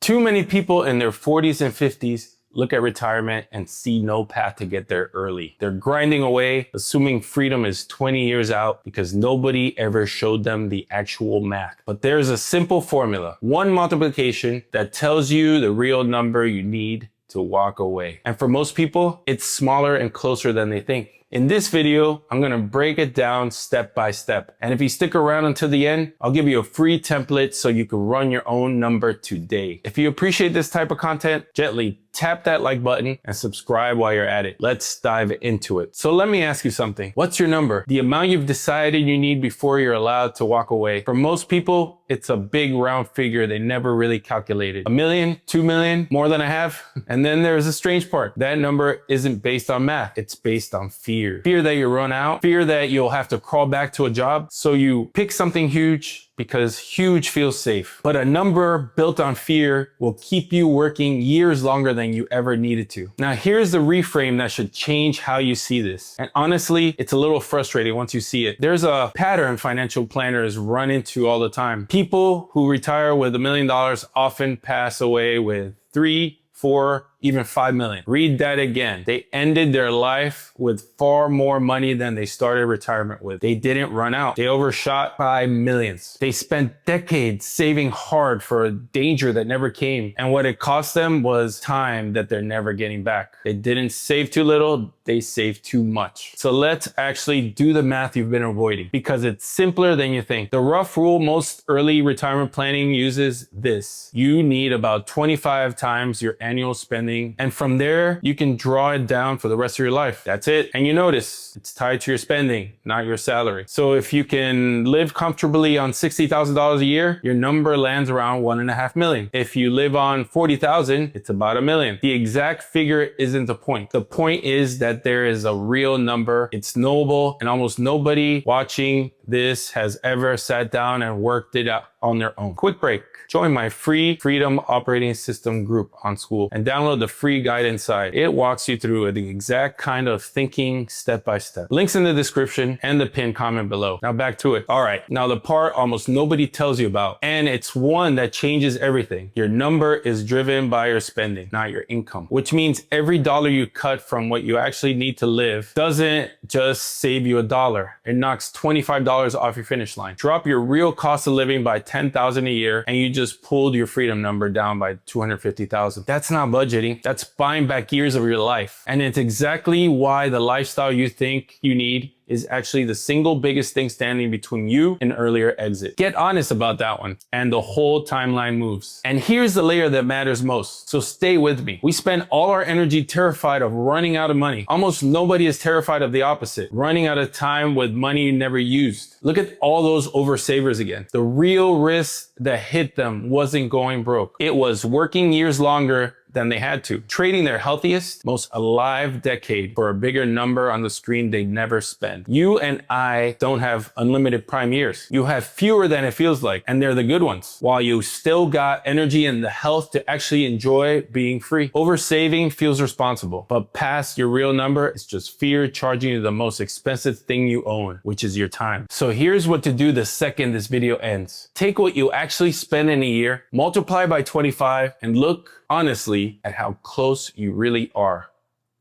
Too many people in their 40s and 50s look at retirement and see no path to get there early. They're grinding away, assuming freedom is 20 years out because nobody ever showed them the actual math. But there's a simple formula, one multiplication that tells you the real number you need to walk away. And for most people, it's smaller and closer than they think. In this video, I'm gonna break it down step by step. And if you stick around until the end, I'll give you a free template so you can run your own number today. If you appreciate this type of content, gently tap that like button and subscribe while you're at it. Let's dive into it. So let me ask you something. What's your number? The amount you've decided you need before you're allowed to walk away. For most people, it's a big round figure they never really calculated. 1 million, 2 million, more than I have. And then there's a strange part. That number isn't based on math. It's based on fear. Fear that you run out, fear that you'll have to crawl back to a job. So you pick something huge because huge feels safe. But a number built on fear will keep you working years longer than you ever needed to. Now here's the reframe that should change how you see this. And honestly, it's a little frustrating once you see it. There's a pattern financial planners run into all the time. People who retire with $1 million often pass away with 3, 4, even 5 million. Read that again. They ended their life with far more money than they started retirement with. They didn't run out. They overshot by millions. They spent decades saving hard for a danger that never came. And what it cost them was time that they're never getting back. They didn't save too little, they saved too much. So let's actually do the math you've been avoiding because it's simpler than you think. The rough rule most early retirement planning uses this. You need about 25 times your annual spending. And from there, you can draw it down for the rest of your life. That's it. And you notice it's tied to your spending, not your salary. So if you can live comfortably on $60,000 a year, your number lands around 1.5 million. If you live on 40,000, it's about $1 million. The exact figure isn't the point. The point is that there is a real number. It's knowable, and almost nobody watching this has ever sat down and worked it out on their own. Quick break. Join my free Freedom Operating System group on School and download the free guide inside. It walks you through the exact kind of thinking step by step. Links in the description and the pinned comment below. Now back to it. All right, now the part almost nobody tells you about, and it's one that changes everything. Your number is driven by your spending, not your income, which means every dollar you cut from what you actually need to live doesn't just save you $1. It knocks $25 off your finish line. Drop your real cost of living by $10,000 a year and you just pulled your freedom number down by $250,000. That's not budgeting. That's buying back years of your life. And it's exactly why the lifestyle you think you need is actually the single biggest thing standing between you and earlier exit. Get honest about that one, and the whole timeline moves. And here's the layer that matters most, so stay with me. We spend all our energy terrified of running out of money. Almost nobody is terrified of the opposite, running out of time with money you never used. Look at all those oversavers again. The real risk that hit them wasn't going broke. It was working years longer than they had to, trading their healthiest, most alive decade for a bigger number on the screen they never spent. You and I don't have unlimited prime years. You have fewer than it feels like, and they're the good ones, while you still got energy and the health to actually enjoy being free. Oversaving feels responsible, but past your real number, it's just fear charging you the most expensive thing you own, which is your time. So here's what to do the second this video ends. Take what you actually spend in a year, multiply by 25, and look honestly at how close you really are.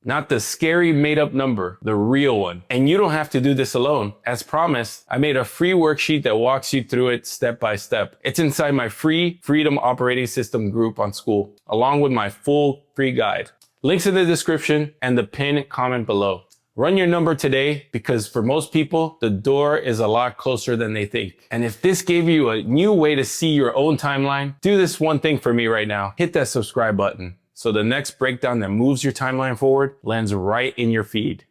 Not the scary made up number, the real one. And you don't have to do this alone. As promised, I made a free worksheet that walks you through it step by step. It's inside my free Freedom Operating System group on School, along with my full free guide. Links in the description and the pinned comment below. Run your number today because for most people, the door is a lot closer than they think. And if this gave you a new way to see your own timeline, do this one thing for me right now. Hit that subscribe button so the next breakdown that moves your timeline forward lands right in your feed.